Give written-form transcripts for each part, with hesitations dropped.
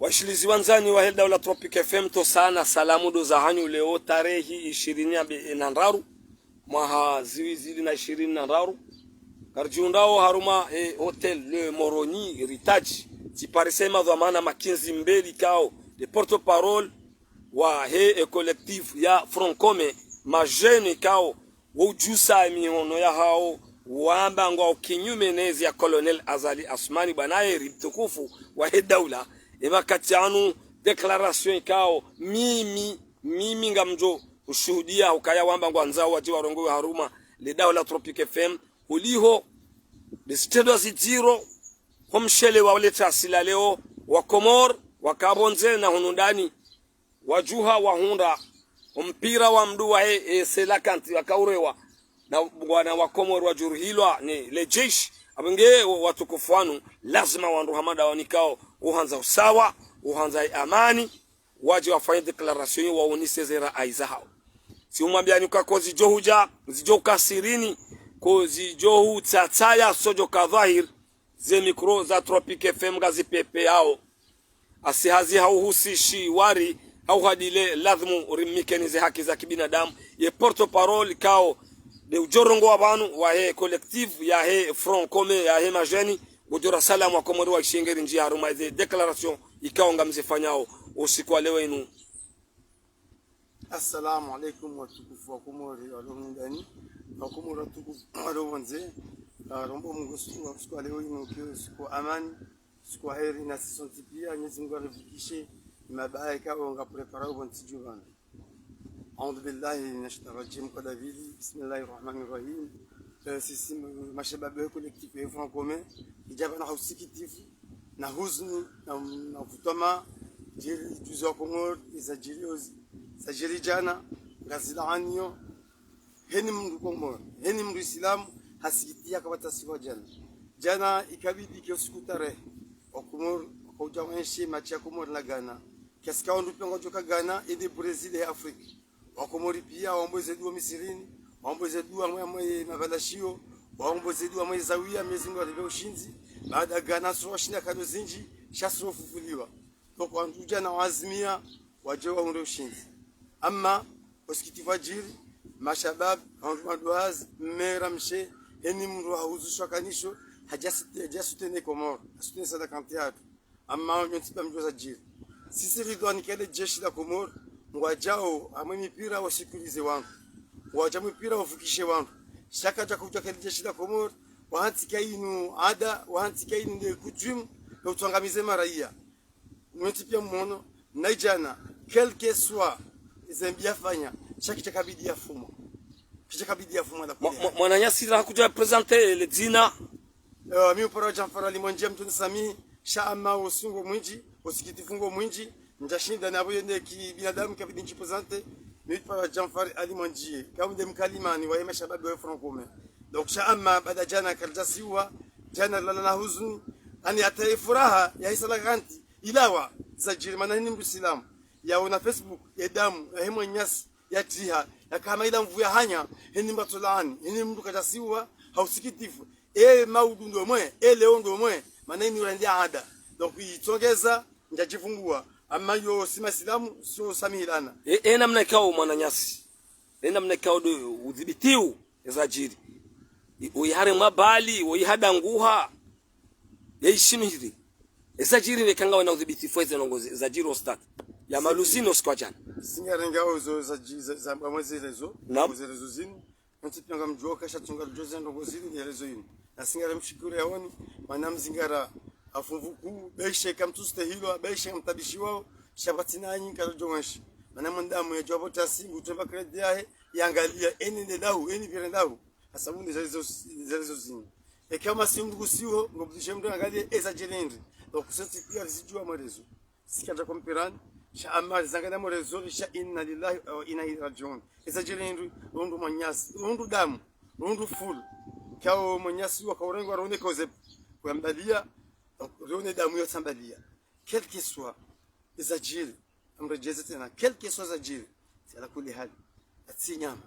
Washilizi wanzani wa Helda Daula Tropic FM to sana salamu do za hanyu leo tarehi 20 mwaha ziwizili na 20 karjiundao haruma hotel Le Moroni Heritage tiparisema dhamana makinzi mbeli kao de porte parole wa collectif ya Francome ma jeune kao wujusa miono ya hao wamba ngwa kinyume nezi ya Colonel Azali Asmani banaye ribtukufu wa Daula wakati anu declaration kao mimi ngamjo ushuhudia ukaya wamba ngwanzao waji warongo haruma le Daula Tropic FM uliho de stedo zitiro homshele wa uleta asila leo wa Komor wakabonze na hunundani wajuha wa hunda mpira wa mdu wa selakanti wakaurewa na bwana wa Komor wajuruhilwa ni lejeshi abenge watukufuanu lazima wandu hamada wanikao uhanza usawa uhanza amani waje wafanye declaration waonise zera aizahao si umwambia nyuka kozi johuja zijoka sirini kozi johu tsatsaya sojo kadhahir ze mikro za Tropic FM gazi pepe yao asihazi hauhusishi wari au hadile lazmu rimikenize haki za kibinadamu ye porte parole kao de ujorongo wabanu wa collectif ya Francome ya majeni ujora salamu wa Komoro wa ishengeri njia haruma ze declaration ikaonga mzifanyao usiku wa leo inu. Assalamu alaikum watukufu wa Komori walomundani wa Komori watukufu walomwanze rombo Mungu siku wa leo inu kio siku amani siku wa heri na sisonti pia Mwenyezi Mungu anifikishe mabaya ikaonga prepara ubontijuwana. أعوذ بالله من الشيطان الرجيم قدابيلي بسم الله الرحمن الرحيم sisi mashababu collectif ya Francome ijaba na hausikitifu na huzuni na kutoma jiri juzo wa Komor izajiri jana ngazilaanio heni mndu Komor heni mndu Islamu hasikitia kwa tasiwa jana ikabidi kio siku tarehe wa Komor kwa ujawenshe machi ya Komor na Ghana kiasi kwa ndu pengo joka Ghana ede Brazil ya Afrika Wakomori pia waomboze dua Misirini waomboze dua mwe mabalashio waomboze dua mwe zawia Mwenyezi Mungu alipe ushinzi baada Ghana sura shinda kado zinji shasro fufuliwa kwa nduja na wazimia waje waunde ushinzi ama usikiti fajiri mashabab maduaz mera mshe eni mru hauzishwa kanisho hajasutene Komoro asutene sadaka yatu ama nyontipa mjoza jiri sisi ridwani kile jeshi la Komoro ngwajao amwe mipira wasikilize wangu wajamu mipira wafukishe wangu shaka ja kuja kile jeshi la Komoro wahantika inu ada wahantika inu ndio kujumu na utangamize maraia mweti pia mmono naijana quelque soit zambia fanya shaki chakabidi ya fumo la mwananyasi la kuja presenter le dina mimi para Jamfara limonjia mtu sami shaama usungo mwinji usikitifungo mwinji njashinda nabo yende ki binadamu kabidi nchipresente mimi para Jamfar Ali Manjie kaunde mkalimani wa mashababu wa Francome donc shaama baada jana karjasiwa jana lana huzuni ani atai furaha ya isalaganti ilawa za jirmana ni Muislamu ya una Facebook ya damu ya hemo nyasi ya triha ya kama ila mvu ya hanya heni mbatolani heni mtu kajasiwa hausikitifu maudu ndo mwe leo ndo mwe maneni urandia ada donc itongeza njajifungua ama yo simasilamu sio samihilana namna kao mwananyasi namna kao do udhibitiu ezajiri uyihare mabali uyihada nguha yeshimiri ezajiri nekanga na udhibitifu ezenongozi ezajiri ostat ya malusino kwa jana singarenga ozo za mwezelezo mwezelezo zini ntipanga mjoka shatunga joze ndongozini yelezo yini na singare mshikuru yaoni manamzingara afumvuku beshe kamtuste hilo beshe mtabishi wao shabatina nyingi kalojongweshi manamandamu ya jobo tasingu tuba kredi yahe yangalia eni ndau eni virendau asabundi zalizo zini kama simndugu siwo ngobdishe mtu angalie ezajirendi donc senti pia zijua marezo sikaja kompirani sha amali zangana marezo sha inna lillahi wa inna ilaihi rajiun ezajirendi rundu manyasi rundu damu rundu full kao manyasi wa kaurengo rone koze kuambalia rone damu yo sambalia quel que soit ezajiri amrejeze tena quel que soit ezajiri ala kuli hali atinyama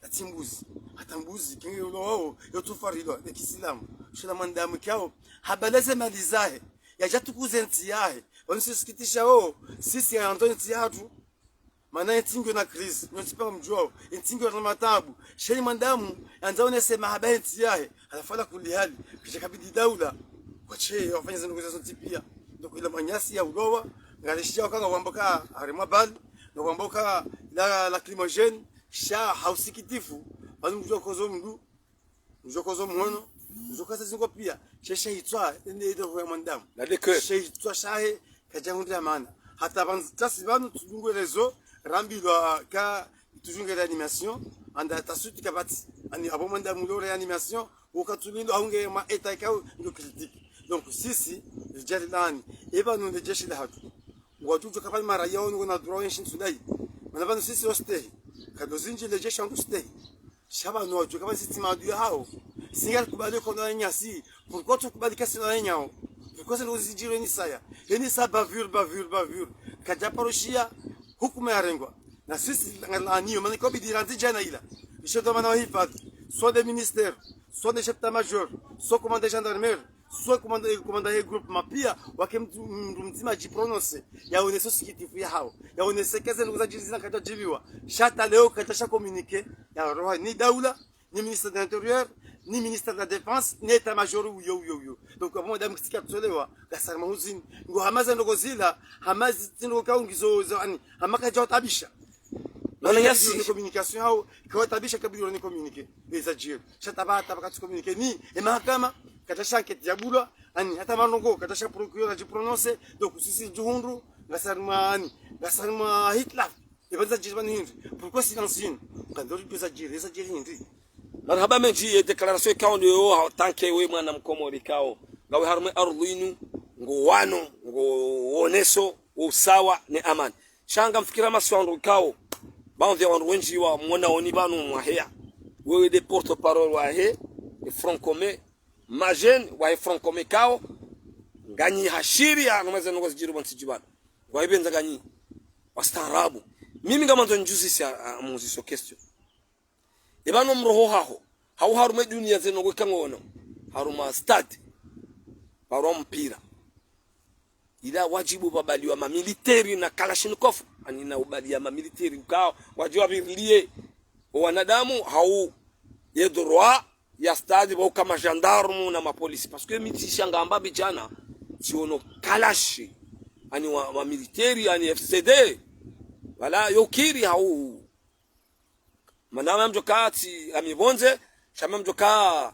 atimbuzi atambuzi kingi ulo wao yotufaridwa ya Kiislamu shila mandamu kao habaleze malizahe yajatukuze ntiyahe Wanisikitisha wao sisi Antoni tiatu maana intingo na crise ntipa mjwao intingo na matabu sheni mandamu anzaone sema habari tiahe anafala kulihali kisha kabidi daula wache wafanye zinu za tipia ndio ile manyasi ya udowa ngalishia kanga wamboka harima bal na wamboka la lacrimogène sha hausikitifu bali mjokozo mdu mjokozo mhono mjokozo zingo pia shesha hitwa ndio mandamu la deke shesha shahe kajangu ya maana hata banzi banu tudungu rezo rambilwa ka tujunge l'animation anda tasuti kabati ani abomanda mulo reanimation ukatulindo aunge ma eta ka ndo critique donc sisi jalilani eba no de jeshi la hatu watujo kapali mara yao ngo na droit shin sudai manabano sisi hoste kadozinji le jeshi angu stay shaba no jo kapali sisi madu hao singal kubali ko na nyasi pourquoi tu kubali kasi na nyao pourquoi c'est nous dire ni saya ni sa bavure kaja paroshia hukumu ya rengwa na sisi ngani maana ko bidiranti jana ila isho ndo maana hifadhi soit des ministères soit des chefs d'état-major soit commandant gendarmerie soit commandant groupe mapia wakimtumzima jiprononce yaoneso sikitifu ya hao yaonese kaze nguza jizina kaja jibiwa shata leo katasha communiquer ya roha ni daula ni ministre de l'intérieur ni ministre de la défense ni état-major yo donc avant madame kisika kutolewa gasarma huzini ngo hamaza ndo zila hamazi tino kaungizo ani hamaka jao tabisha nana yasi ni communication hao kwa tabisha kabili ni communiquer les agir shatabata bakati communiquer ni e mahakama katasha enquête ya bula ani hata manongo katasha procureur ajiprononce donc sisi juhundu gasarma Hitler et pas agir bani hindi pourquoi silencieux quand on peut agir les agir hindi marhaba menji declaration ka on yo tanke we mwana mkomori kao gawe harume arduinu ngo wano ngo oneso usawa ni amani shanga mfikira maswandu kao baadhi ya wengi wa mwana oni banu mwahia wewe de porte parole wa he e front commun majen wa front commun kao ngani hashiri ya ngamaza ngo zijiru bansijibana kwa hivyo nza ganyi wastaarabu mimi kama ndo njuzi si muziso question ibano mroho hao harume dunia zeno go kangono haruma stade baro mpira ila wajibu babaliwa ma military na kalashnikov ani na ubalia ma military ukao wajibu bilie wanadamu hau ye droit ya stade ba kama gendarme na mapolisi parce que mitishanga ambabi jana siono kalashi ani wa military ani FCD wala yokiri hau manama mjokati amibonze shama mjoka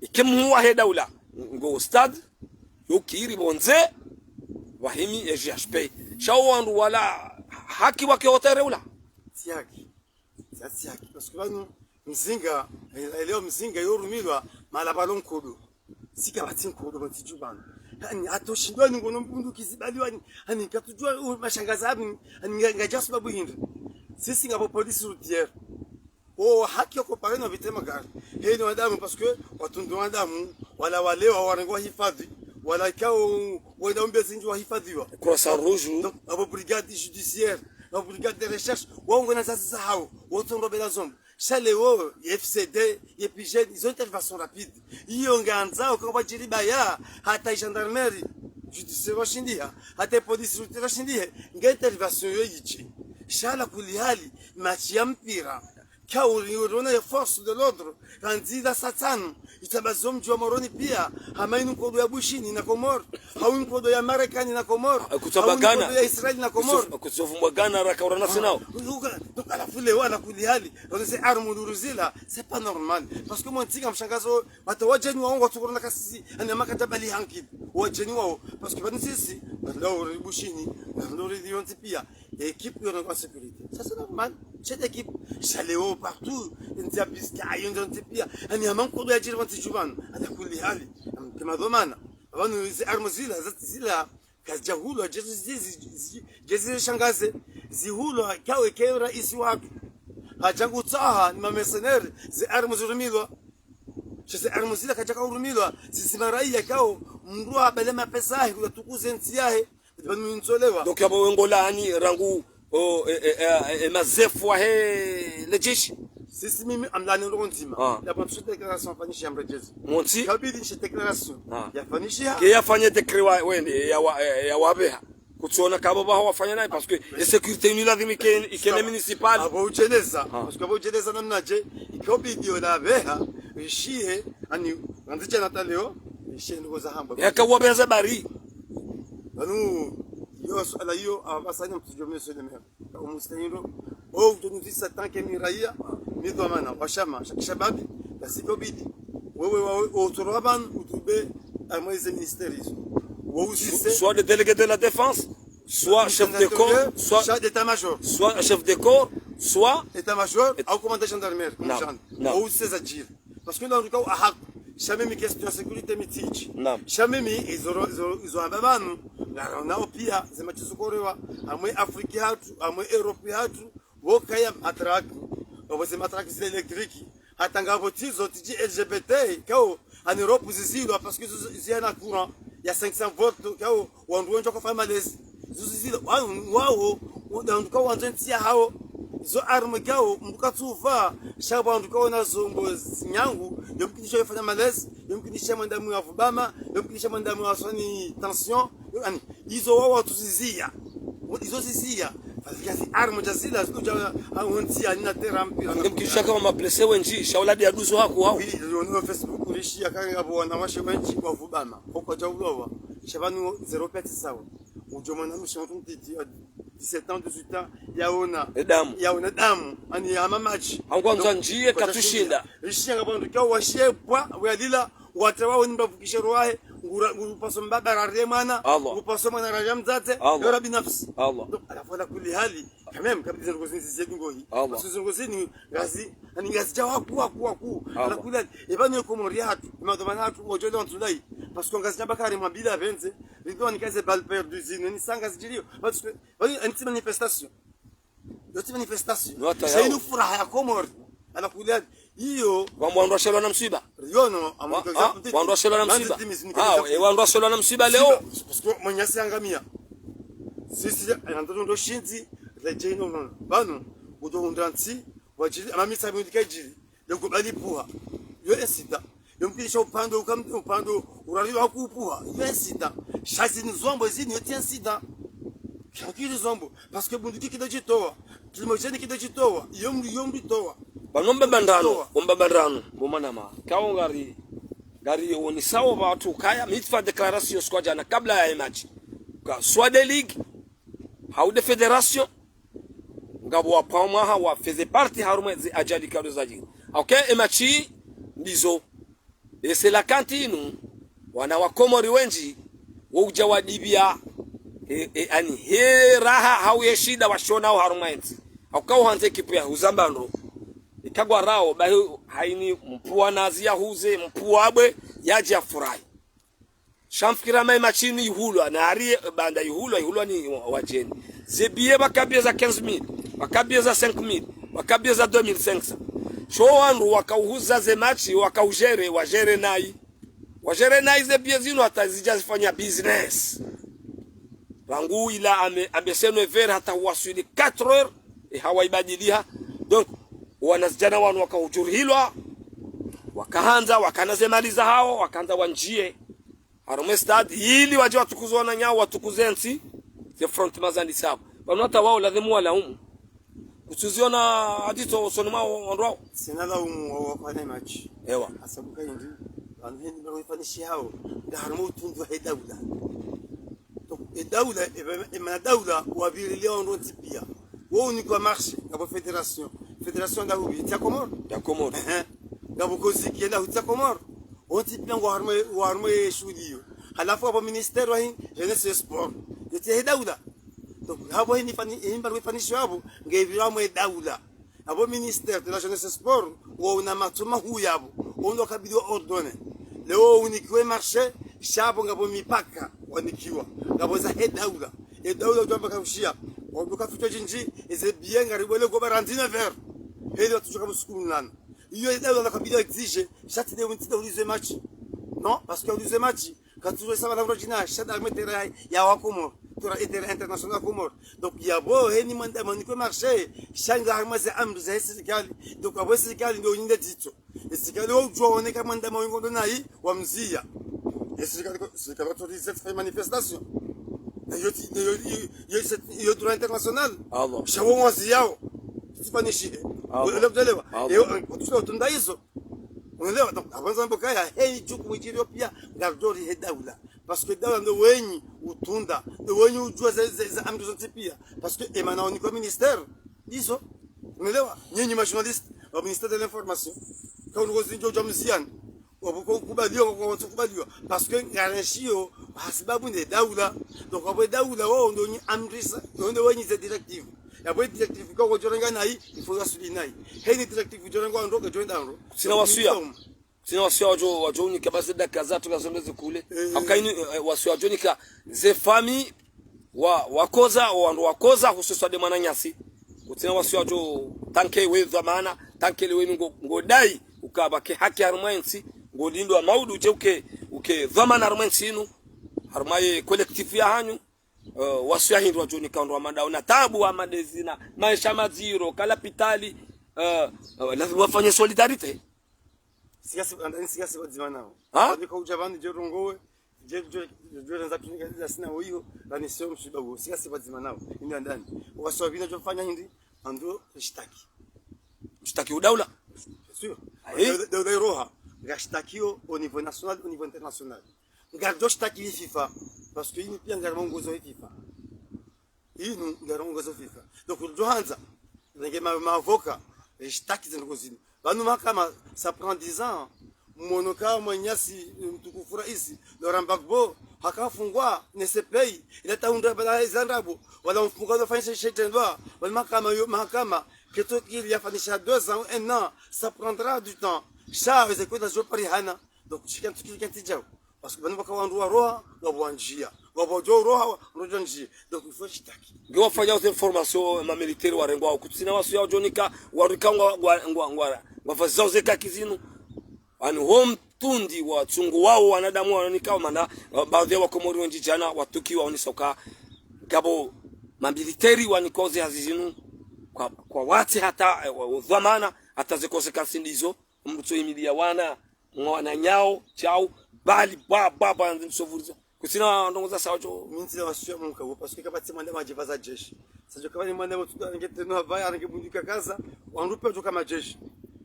ikemhuwa he daula ngo stade yokiri bonze wahimi GHP shawandu wala haki wake hotereula siaki parce que banu mzinga leo mzinga yorumilwa mala balon kodo sika batin kodo batijubana yani atoshindwa ni ngono mpundu kizibaliwa hani katujua mashangaza hapo hani ngaja sababu hindi sisi ngabo police routière haki yako pale na vitema gari hii ni wadamu parce que watundu wadamu wala wale warango hifadhi wala kao wadaombe zinji wa hifadhiwa croissant rouge donc abo brigade judiciaire abo brigade de recherche wao ngona sasa hao wotondo bela zombo Chaleo, FCD, Epigène, ils ont une intervention rapide. Ils ont gagné au combat de Libaya, à la gendarmerie, judiciaire Washindia, à la police Washindia, une intervention yichi. Chala Kulihali, Machiampira, Kauri, les forces de l'ordre, Randida Satan, Itabazom Jomoroni Pia, Hamainu Kodo ya Bushini na Komor, Hawin Kodo ya Marekani na Komor, Kutabagana ya Israeli na Komor, Kutabagana rakaurana sinao. Donc à la foule wana kulihali wanase armu duruzila c'est pas normal parce que moi ntika mshangazo watawajeni wao watukorona kasisi ana makatabali hankid wajeni wao parce que bani sisi ndio ribushini ndio ridionti pia équipe de la sécurité ça c'est normal cette équipe chaleo partout ntia biska yonti pia ani amanko do yajiri wanti juban ala kulihali kama dhamana wanu hizi armu zila kajahulo jezi shangaze zihulo kawe kera isi watu hajangu taha ni mamercenaire zi armu zurumilwa chese armu zila kajaka urumilwa sisi maraia kao mrua belema pesa hi kutukuze ntiahe banu ntolewa donc yabo wengolani rangu mazefu he lejishi sisi mimi amlani ndo nzima la bonne déclaration fanishi amrejezi monti kabidi shi déclaration ya fanishi ke yafanye decret wende ya wabeha kutuona kama bao wafanya naye parce que la sécurité ni lazima ikene municipal abo ucheleza parce que abo ucheleza namna je ikobidi ona beha ishie ani nziche nataleo ishie ndiko za hamba yakawabeza bari anu yo swala hiyo abasanya mtujome seleme umustahiro au tunuzisa tanke miraia midhamana washama shababi basi ikobidi wewe utoroban utube amweze ministeri soit le délégué de la défense, soit chef de corps, soit chef d'état-major, soit chef de corps, soit état-major ou commandant gendarmerie. Non. Ou c'est agir. Parce que dans le cas où jamais mes questions sécurité mitich. Non. Jamais mis ils ont un babanu. Là on a au pire, c'est ma tsukorewa, amwe Afrika hatu, amwe Europe hatu, wokaya atrak. On va se mettre à électrique. Atanga votizo tiji LGBT kao en Europe zizi parce que il y a un courant. Il y a 500 volts kao wanduwe njoko fa malaise zuzizi wao nduka wanzentia hao zo arme kao mbuka tufa shaba nduka na zongo nyangu yomkinisha yafanya malaise yomkinisha mandamu ya vubama yomkinisha mandamu ya soni tension yani hizo wao tuzizia hizo zizia fazikazi arme jazila zikuja aontia ni na therapy yomkinisha kama mablesse wenji shauladi ya duzo hako hao no Facebook ulishia kanga abo na washe wenji kwa vubama kwa jaulowa shabanu 0.7 sawa ujomana mshantu mtiti 17 ans 18 ans yaona damu ani ama match angwanza njie katushinda ishia ngabandu kwa washepwa walila watawa ndavukisha roahe ngupaso mbabara remana ngupaso mwana rajam zate yora binafsi donc alafola kuli hali quand même kabisa ngozinzi zedingohi parce ngozini ngazi ani ngazi jawa ku ala kula ebanye komori hatu madomana hatu ojole ontulai parce que ngazi jabakari mabila benze rido ni kaze bal perdu zini ni sanga zijilio parce que une manifestation c'est une furaha ya komori ala kula hiyo wamwandoshelwa na msiba yono wandoshelwa na msiba wandoshelwa na msiba leo parce que mwenyasi angamia sisi ndo shinzi lejeno non bano udo undranti wajili amamisa bindikajili yakubali puha yo esida yomkisha upando uralilo hakupuha yo esida shasi ni zombo zini yo tien sida kakiri zombo parce que bundiki kidajitoa kilimojeni kidajitoa yombi toa banombe bandano mumanama kao gari woni sawa watu kaya mitfa declaration kwa jana kabla ya match ka soit de ligue ou de fédération ngabo wa pama wa faisait partie haruma ajali kado zaji okay match ndizo et c'est la cantine wana wa komori wenji wauja wadibia ani he raha hauye shida washona haruma enti akao hanze kipu ya uzambano ikagwa rao bahi haini mpua nazia huze mpua abwe yaji afurahi shamfikira mai machini ihulwa na ari banda ihulwa ni wajeni zebiye bakabia za 15000 bakabia za 5000 bakabia za 2500 showandu wakauhuza ze machi wakaujere wajere nai zebiye zino atazijazifanya business rangu ila ameseno ver hata wasuli 4 heures e hawaibadilia donc wanazijana wanu wakahujurihilwa wakaanza wakanazemaliza hao wakaanza wanjie harume stad ili waje watukuzwa na nyao watukuzensi the front mazandi sabo banata wao lazima walaumu kutuziona hadito sonoma wao sina laumu wafanya match ewa asabuka indi anheni baro ifanishi hao harumu tundu hedaula donc hedaula ema daula wabiri leo ndo tipia wao ni kwa marché ngabo fédération d'ahubi tia komor ngabo kozi kienda hutia komor oti plango harme shudio halafu hapo ministère wa jeunesse sport yote daula donc hapo hii ni fanisho hapo ngevira mwe daula hapo ministère de la jeunesse sport wao una matuma huyu hapo wao kabidi ordone leo unikiwe marché shabo ngabo mipaka wanikiwa ngabo za daula jamba kaushia wabuka fito jinji eze bien garibole go barantine ver heli tuchoka musukulu nana iyo daula na kabila exige chati de wintida ulize match non parce que ulize match quand tu veux savoir la original chata mettre ya wakomo tora etere international komor donc ya bo heni manda maniko marché shanga harmaze amru za sikali donc abo sikali ndio nyinde tito sikali au joone kama manda mawingo nai wa mzia sikali autorise cette manifestation Yo droit international. Allah. Shawo wazi yao. Sifanishi. Unaelewa? Kutusha utunda hizo. Unaelewa? Abanza mbokaya hei jukumu jiro pia ngardori he daula. Parce que daula ndo wenyi utunda, ndo wenyi ujua za amri zote pia. Parce que emanao ni kwa ministère. Hizo. Unaelewa? Nyinyi ma journaliste au ministère de l'information. Quand on gozinjo jamzian. Wakubaliwa kwa watukubaliwa parce que garanshio hasibabu ni daula. Donc kwa daula wao ndio ni amrisa, ndio wenyi za directive. Ya boy directive kwa kujorenga nai ifo yasuli nai. Hei ni directive kujorenga ndo kwa joinda ndo. Sina wasia wajo ni kabasa da kaza tukazongeze kule. Akaini wasia wajo ni ka ze famille wakoza wakoza hususa de mananyasi. Kutina wasia wajo tanke we dhamana, tanke lewe ngodai ukabake haki harmansi ngolindo maudu je uke dhamana harmansi inu harmaye collectif ya hanyu wasia hindu wajo ni kaundwa madao na tabu wa madezina maisha maziro kala pitali lazima wafanye solidarite. Siasa wazima nao. Ndiko ujavani jorongowe je nza kunika sina huyo na sio mshibabu. Siasa wazima nao. Ndio ndani. Waswahili wanafanya hindi ando mshtaki udaula. Sio. Daula roha. Gastakio au niveau national au niveau international. Ngardo shtaki FIFA parce que ini pia ngarongozo FIFA. Inu ngarongozo FIFA. Donc Johanza nge mavoka shtaki zinogozini. Banu makama ça prend 10 ans. Monoka mwenyasi mtukufu rais Laurent Gbagbo hakafungwa nesepei ileta unda bala zandrabo wala mfunga nafanyisha shetendwa wala mahakama keto kili yafanisha 2 ans 1 an ça prendra du temps ça les écoles de parihana donc chikam tukiki tijao parce que banu bakawandu roha wabwanjia wabojo roha rojanji donc il faut chitaki ngiwa fanya information ma militaire warengwa ukutsina wasu ya jonika warikangwa ngwa wafazao zeka kizinu ani home tundi wa chungu wao wanadamu wananika maana baadhi ya wakomori wengi jana watukiwa onisoka gabo mamiliteri wanikoze hazizinu kwa wati hata dhamana hata zikoseka sindizo mtu imilia wana nyao chao bali baba nsovuza kusina ndongoza sawacho minzi wasio munka parce que kabati mwanda majivaza jeshi sasa kama ni mwanda mtu angetenwa baya angebundika kaza wandupe tu kama jeshi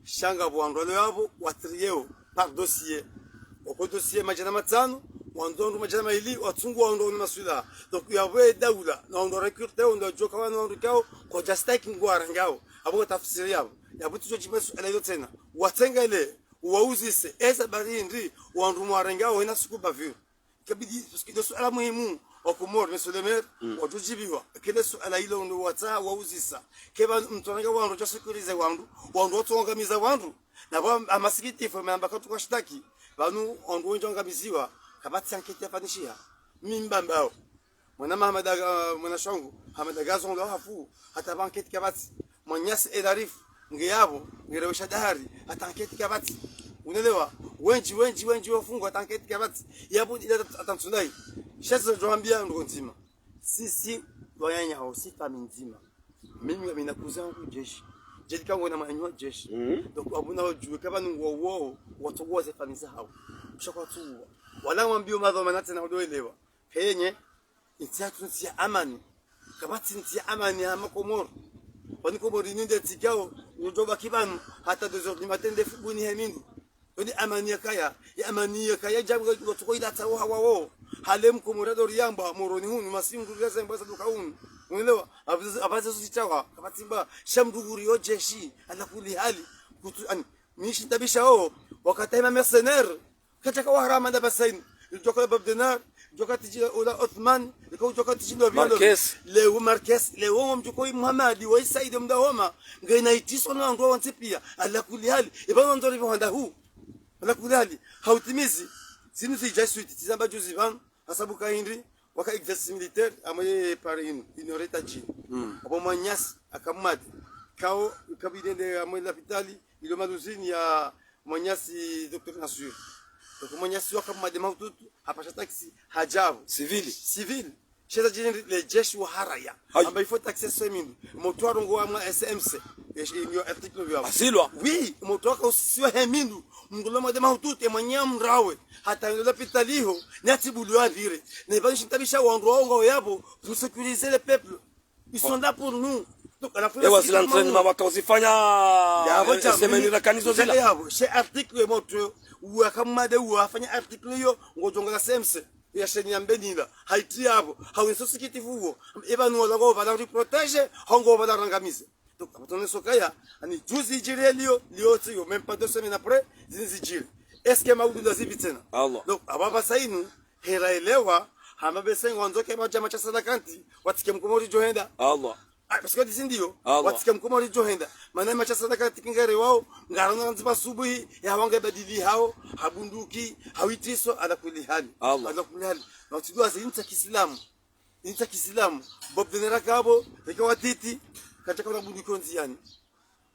shanga bwandolo yabo watrieo par dossier au dossier majana matano wandondo majana maili watsungu wandondo masula donc yawe daula na ndo recruter ndo joka wana ndikao kwa justike ngwara ngao abo tafsiri yabo yabo tujo chimesu eleyo tena watengele wauzise esa barindi wandu mwarengao ina sukuba vile kabidi parce que dosu ala muhimu okumor monsieur le maire wajujibiwa kile suala hilo ndo wata wauzisa keba mtonanga wandu jo sekurize wandu otongamiza wandu na ba amasikiti fo mamba kwa tukashtaki banu ondu njongamiziwa kabati ankete yafanishia mimbambao mwana mwana shongo hamadaga ndo hafu hata banketi kabati mwanyasi edarif ngiyabo ngirewesha dahari hata anketi kabati unaelewa wengi wafungwa hata anketi kabati yabo ila atamtundai shasa joambia ndo nzima sisi wanyanya hao si famille nzima mimi ninakuza wangu jeshi jeshi kangu na manywa jeshi donc abuna ujue kama ngo wao watogoze famille hao shaka tu wala mwambio madho manate na udoelewa penye intiatu ya amani kabati ntia amani ya makomoro wani komori ninde tikao ndoba kibanu hata 2h du matin de fubuni hemindu wani amani ya kaya jambo gotoko ila tawo hawo halem komora doriyamba moroni hunu masingu gaza mbasa dukaunu unaelewa abaza sitawa kabatimba shamduguri yo jeshi ala kuli hali kutu ani nishi tabisha wakati ma mercenaire kataka wahrama da basain الجوكا بابدنار جوكا تجي ولا عثمان يكون جوكا تجي لو لو ماركيس لو مجوكوي محمد ويسيد مداوما غينا يتيسون ndo wantipia ala kuli hali ibana ndo rivo handa hu ala kuli hali hautimizi sinu si jesuit tizamba juzi van asabu kaindri waka exercice militaire amaye parinu inoreta ji abo manyas akamadi kao kabidende amaye lapitali ilo maduzini ya manyasi Dr. Nasur donc manyasi wakamadi maututu hapasha taxi hajabu civil cheza jini le jeshi wa haraya ambaye ifo taxi semindu motwaro ngo wa SMC Iyo article vya. Asilwa. Oui, motoka usisiwa hemindu. Mnguloma de mahutute manyam rawe. Hata ndola pitaliho nyatibulu avire. Ne ba shintabisha wandrongo yabo pour sécuriser le peuple. Ils sont là pour nous. Donc à la fin ewa zila entraînement wakazifanya semeni rakanizo zila yabo. Chez article moto uakamade uafanya article yo ngojonga semse. Ya shenya mbenila haiti yabo hawinso sikitivuo eba nuola go bala protéger hongo bala rangamize. Donc on sokaya ani juzi jire lio tiyo même pas 2 semaines après zinzijire est-ce que maudu ndazibitena Allah. Donc ababa sainu heraelewa hama besengo nzoke majama cha sadakanti watike mkomori johenda Allah. parce que disi ndio Allah. watike mkomori johenda maana macha sadakanti kingare wao ngarana nziba subuhi ya wange badili hao habunduki hawitiso ala kuli hali Allah. ala kuli hali na tudua zinta Kiislamu bob denera kabo ikawatiti katika kuna bunduki nziani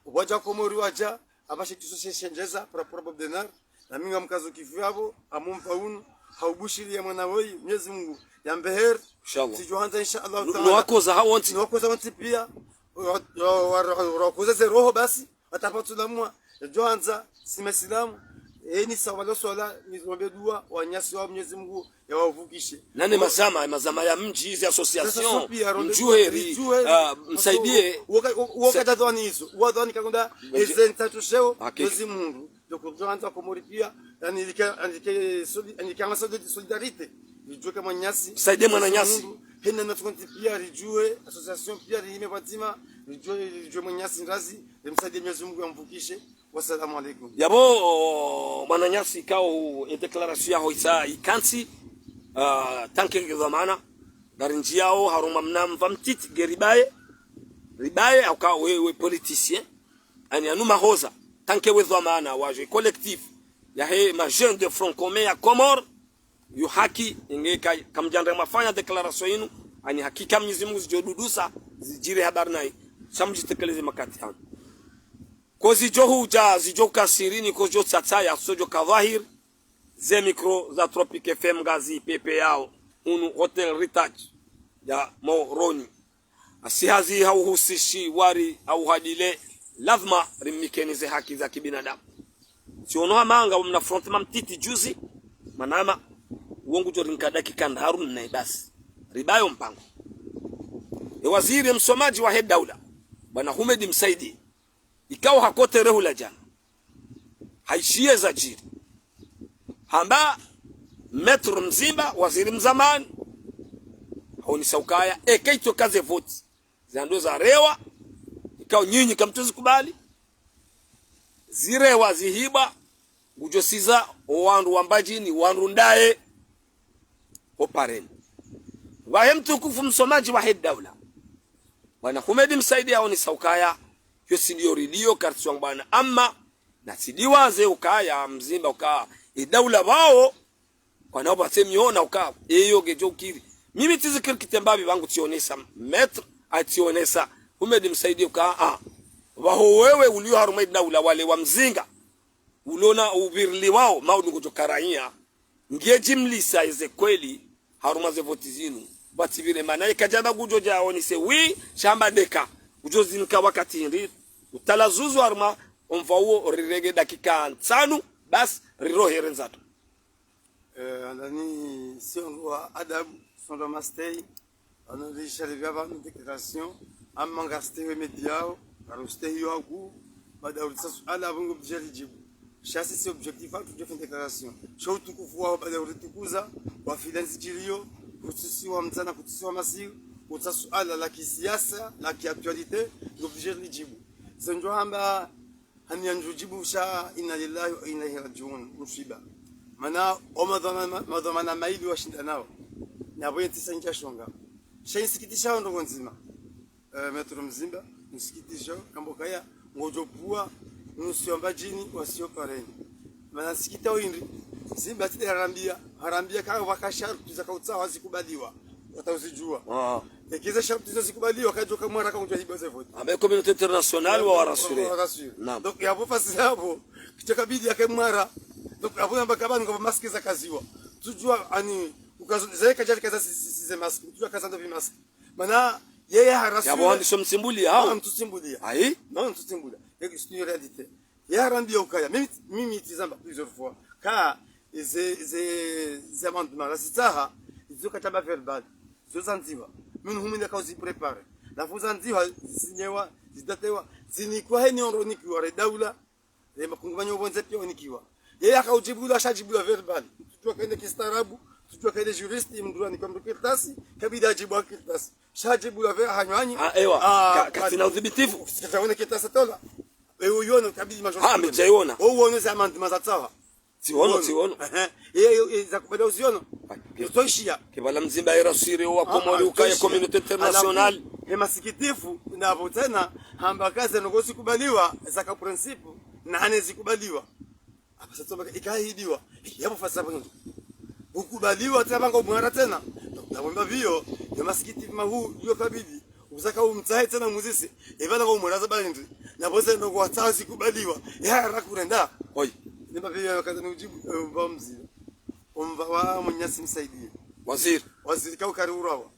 waja komori waja abashe tusoshenjeza para bob denar na minga mkazo kivyabo amumpa unu haubushiri ya mwana woi Mwenyezi Mungu yambeher inshallah sijoanza inshallah no wakoza hawonti no wakoza wanti pia wakoza roho basi watapatula joanza simesilamu ni sawa lo swala ni zombe dua wanyasi wa Mwenyezi Mungu yawavukishe nani mazama ya mji hizi association mjuheri msaidie wakatadhani hizo wadhani kakunda ezenta tusheo Mwenyezi Mungu jokuanza komori pia yani nikanga solidarite nijue kama nyasi msaidie mwana nyasi hena natukonti pia rijue association pia ime batima rijue mwenyasi ndazi msaidie Mwenyezi Mungu amvukishe. Wassalamu alaikum. Yabo mwana nyasi kao e declaration yao isa ikansi tanke gizamana garinjiao haruma mnam vamtit ribaye au ka we politicien ani anuma hoza tanke wezamana waje collectif ya he ma jeune de front commun ya Comore yu haki ingeka kamjandra mafanya declaration yinu ani hakika Mwenyezi Mungu zijodudusa zijire habari nai samjitekeleze makati hano kozi johuja zijoka sirini kojo tsataya sojo kadhahir ze micro za Tropic FM gazi pepe yao unu hotel Ritage ya Moroni asihazi hauhusishi wari au hadile lazima rimikenize haki za kibinadamu siono manga mna front mamtiti juzi manama uongo jo rinkadaki kanda harun na basi ribayo mpango waziri msomaji wa daula bwana Ahmed Msaidi ikawa hakote rehula jana haishie za jiri hamba metro mzimba waziri mzamani haoni saukaya kaito kaze vote zando za rewa ikawa nyinyi kamtuzi kubali zirewa zihiba gujosiza wandu wambajini wandu ndaye opareni wahe mtukufu msomaji wa daula bwana Ahmed Msaidi haoni saukaya yo sidio ridio kartswang bana amma na sidiwaze ukaya mzimba uka daula wao kwa basemiona uka eyo gejokiri mimi tizikir kitembabi bangu tionesa metro ationesa Ahmed Msaidi uka waho wewe ulio haruma daula wale wa mzinga ulona ubirli wao maudu kutokaraia ngeji mlisa ize kweli haruma ze voti zinu batibire manaye kajaba gujoja onise wi shamba deka ujozi nika wakati ndi utalazuzu arma omvao rirege dakika 5 bas rirohere nzatu andani sionwa adabu sondo mastei anali shalivia ba declaration amangaste mediao arostei yogu bada ulitsasu ala bungu bjeli jibu chassi c'est objectif à toute déclaration show tukufu bada ulitukuza wa filansi jilio kutusiwa mtana kutusiwa masiu utasuala la kisiasa la kiaktualite l'objet lijibu zenjo hamba hani anjujibu sha inna lillahi wa inna ilaihi rajiun musiba mana omadhamana maili washinda nao nabo yetisangia shonga shayisikitisha ndo nzima metro mzimba msikitisha kambokaya ngojopua nusiomba jini wasio pareni mana sikita windi simba tide harambia kama wakasharuti za kautsa wazikubaliwa watazijua ikiza sharti hizo zikubaliwa kajo kama mara kama hizo zote ambaye community international wa warasure naam donc yapo fasi hapo kitakabidi yake mara donc hapo namba kabani kwa maski za kaziwa tujua ani ukazeka jali kaza size maski tujua kaza ndo maski maana yeye harasio yabo handi so msimbulia hao mtusimbulia ai non mtusimbulia c'est une réalité yeye harambi ukaya mimi tizamba plusieurs fois ka ze amendements la sitaha izo kataba verbal zo zanziwa mimi humina kauzi prepare la fuzanziwa zinyewa zidatewa zinikwa heni ondonikiwa redaula le makungumanyo bonze pia onikiwa yeye akaujibula ashajibula verbal tujua kaende kistaarabu tujua kaende jurist mdurani kwa mdukirtasi kabida ajibu kirtasi shajibula ver hanywanyi ewa katina udhibitifu sitaona kitasa tola wewe uone kabidi majority mjaiona uone za amendements za tsawa siono yeye za kubada uziona toishia kibala mzimba irasiri wa komori ukaya community international masikitifu na tena hambakaze ngosi kubaliwa zaka principe na hane zikubaliwa hapa sasa ikaidiwa yapo fasabu hiyo ukubaliwa tena ngo mwara tena na mwamba vio ya masikitifu mahu hiyo kabidi uzaka umtsahe tena muzisi ibana ngo mwara balindi na bose ndo kwa tsazi kubaliwa ya rakurenda oi nimba vio kaza nujibu bamzi umva wa mnyasi msaidie waziri kau karurawa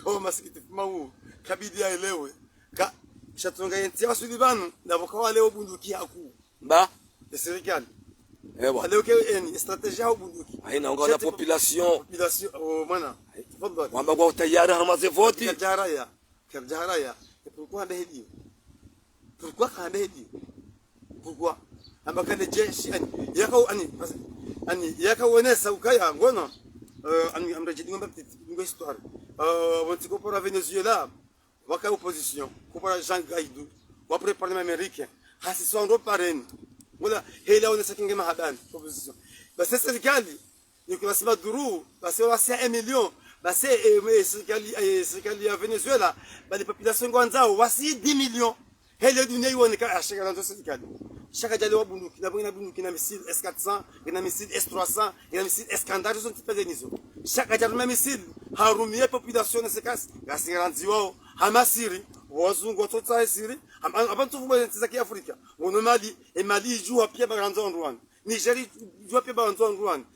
yo masikitifu mahu kabidi aelewe ka shatunga yenti wasulibanu na bokawa leo bunduki haku ba serikali ewa leo ke ni strategia au bunduki haina ngona population mwana tafadhali wamba kwa tayari haramaze voti kabjaraya pourquoi behedi pourquoi amba kale jeshi ani yakaonesa ukaya ngono ani amrejidi ngomba ngo histoire wanti ko pour Venezuela waka opposition ko pour Jean Guaido wa pour parlement américain hasi sondo pareni wala hela onesa kinge mahadani opposition basi serikali ni kwa sababu duru basi wasi 1 million basi serikali ya Venezuela bali population ngwanzao wasi 10 millions hele dunia ioneka ashaka ndo serikali chaque jali wa bunduki na bunduki na missile S400 na missile S300 na missile Iskander sont types nizo chaque jali na missile harumie population sekas gasiranziwa hamasiri wazungu watoto siri abantu vumwe nzaki Afrika ngono Mali joue pia baranzo Rwanda Nigeria joue pia baranzo Rwanda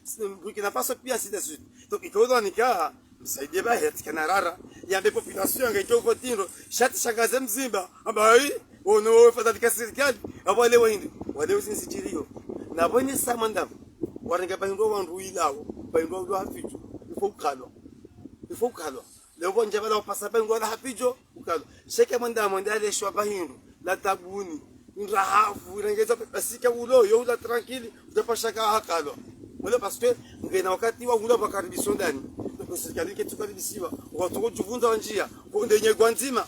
Burkina Faso pia ainsi de suite donc ikodo nika msaidie bahet kanarara ya population ngeke ukotiro shati shagaze mzimba abai ono fadhali serikali abale wale usinsijirio na boni samanda warenga bahindo wandu ilao bahindo ndo hafijo ifo ukalo leo bonje bala pasa bengo la hafijo ukalo sheke mwanda ale shwa bahindo la tabuni ndahafu irengeza basika ulo yo la tranquille utapashaka hakalo wala parce que ngena wakati wa ngula bakaribisho ndani kwa serikali ketu karibisiwa watu kujuvunza njia ndenye gwanzima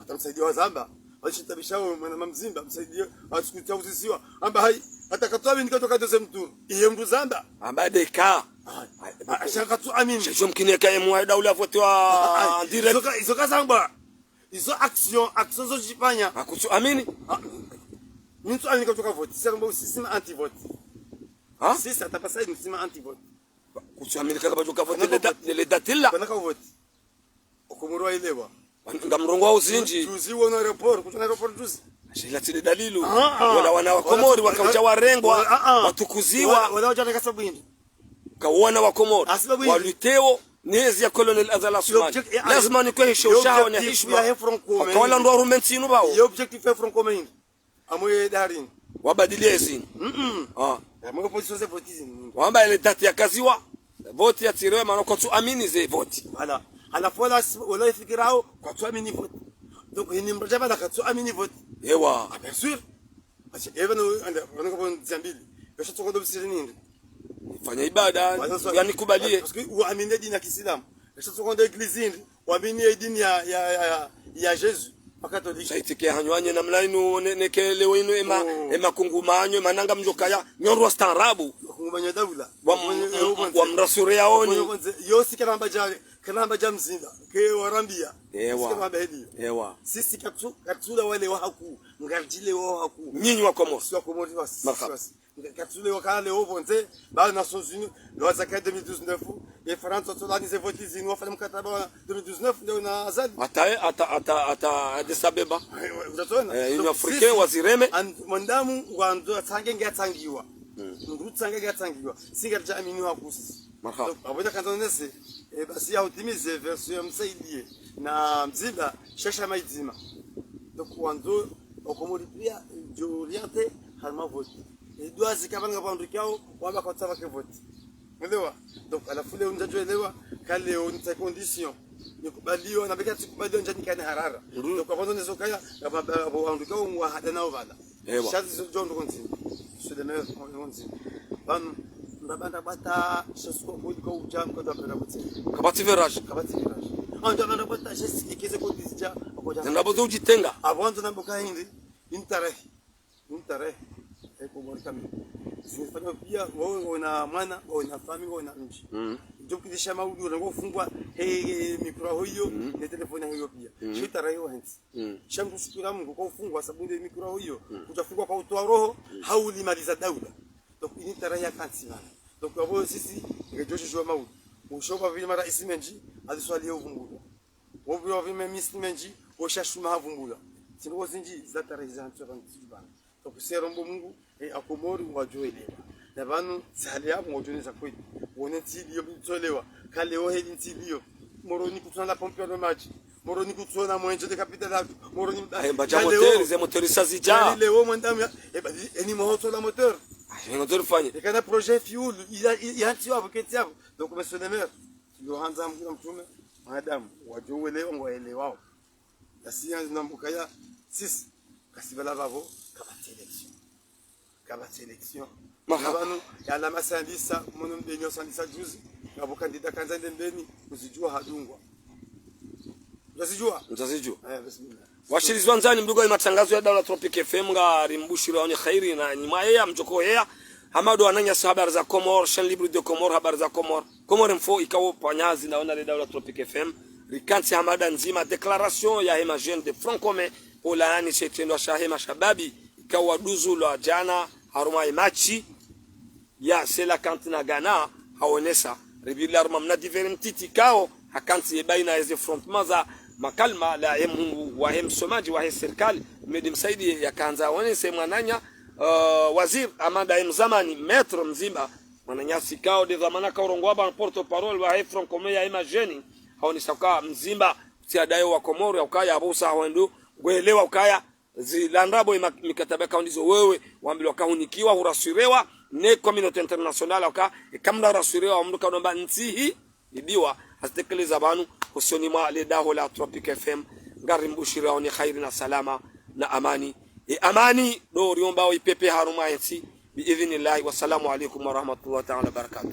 atamsaidia wazamba washitabishao mwana mzimba msaidia asikutia uzisiwa amba hai atakatoa bini kutoka deuxième tour iye mruzamba amba deka ashaka tu amini je mkine kaye mwaida ule avotiwa direct izo kazamba izo action zo jipanya akutu amini mtu amini kutoka vote sema system anti vote sisi atapasa ni system anti vote kutu amini kala bajoka vote le datilla kana ka vote okumurwa ilewa ngamrongo wa uzinji juzi wona aeroport kutoka aeroport juzi shila tili dalilu wala wana wa Komori wakaucha warengwa watukuziwa wala wajana kasabwindi kawana wa Komori waluteo nezi ya colonel Azala Asmani lazima ni kwa hisho shao na hishma kawala ndo arumensinu bao yo objectif est franc commun amoye darin wabadilie zini amoye opposition se votizini wamba ile date ya kaziwa vote ya tirewe maana kwa tu amini ze vote voilà à la fois wala ifikirao kwa tu amini vote donc ni mrajaba da tu amini vote ewa bien sûr parce que even on ko Zambili kesho tuko ndo sirini fanya ibada yani kubalie parce que uamini dini ya Kiislamu kesho tuko ndo eglise uamini dini ya Jesus pakatolika saitike hanywanye na mlainu nekele wenu ema kungumanyo mananga mjokaya nyorwa staarabu kungumanya daula wa mrasuri yaoni yosi kanamba jamzinda ke warambia ewa sisi katsula wale wa haku ngarjile wa haku nyinyi wa Komori sio Komori basi katsule wakale ovonze ba Nations Unies loi za 2019 et France tolani ze voti zini wafanya mkataba 2019 ndio na azali ata Addis Ababa unatona Union Africaine wazireme mandamu wanzo tsange ngatsangiwa ngurutsange ngatsangiwa singarja amini wa kusi marhaba aboda kantonese basi yautimize version msaidie na mziba shasha maizima donc wanzo okomori pia joriate harma vote doa zikabanga bandu kyao waba kotaba ke vote elewa donc alafu leo njajoelewa kale on ta condition nikubaliwa na beka sikubaliwa njani kana harara donc abanzo nezokaya abo bandu kyao wa hada nao bala shazi zo jondo konzini c'est le meilleur konzini ban ndabanda bata shasuko ko ujam ko dabera butse kabati virage anja ndabanda bata shasi keze ko disja akoja ndabozo ujitenga abwanzo namboka hindi intare eko morikami sifanya pia wewe una mwana una family una nchi ndio kidisha maudu na kufungwa mikro hiyo na telefoni hiyo pia shitara hiyo hanzi shangu shukura Mungu kwa kufungwa sababu ndio mikro hiyo kutafungwa kwa utoa roho haulimaliza daula donc ini taraya kansi bana donc abo sisi ngejoshi jua maudu ushoba vile mara isimenji aliswali uvumbula wobyo vile mismenji oshashuma havumbula singo zinji za taraya bana donc serombo Mungu akomori wajoelewa na banu sali yabo ngojoneza kweli wone tilio mtolewa kale o hedi tilio moroni kutuna la pompe de match moroni kutuna mwenje de capital moroni baja moteur ze moteur sazija leo mwandam eni moto la moteur moteur fanye kana projet fuel il a tio avoketi hapo donc monsieur le maire ndio hanza mtume madam wajoelewa ngoelewa yasianza ndambukaya sisi kasibala babo kabati election nabanu yala masandisa mono mbenyo sandisa juzi ngabo kandida kanza ndembeni kuzijua hadungwa mtazijua bismillah washirizi wanzani mdugo matangazo ya Daula Tropic FM ngari mbushiro wa khairi na nyuma ya mjoko ya Hamadu ananya habari za Comor Chaîne Libre de Comor habari za Comor info ikawo panyazi naona le Daula Tropic FM rikanti Hamada nzima declaration ya hema jeune de front commun olaani chetendo shahema shababi ikawa duzu la jana haruma imachi ya sela kantina Ghana haonesa regular mamna diverentiti kao hakanti baina ya frontman za makalma la Mungu wa msomaji wa serikali medimsaidi yakaanza wanese mwananya wazir amanda zamani metro mzima mwananyasi kao de zamana ka urongwaba porte parole wa front commun ya imageni haonesa kwa mzimba tiadayo wa Komoro ya ukaya abusa hawendo gwelewa ukaya zilandrabo mikataba kaundizo wewe waambiwa kahunikiwa hurasirewa ne community international aka kamla rasirewa mnduka nomba ntihi ibiwa azitekeleza banu kusoni mwa le Daula Tropic FM ngari mbushira ni khairi na salama na amani amani do riomba ipepe haruma yansi bi idhnillah wa salamu alaykum wa rahmatullahi ta'ala barakatuh.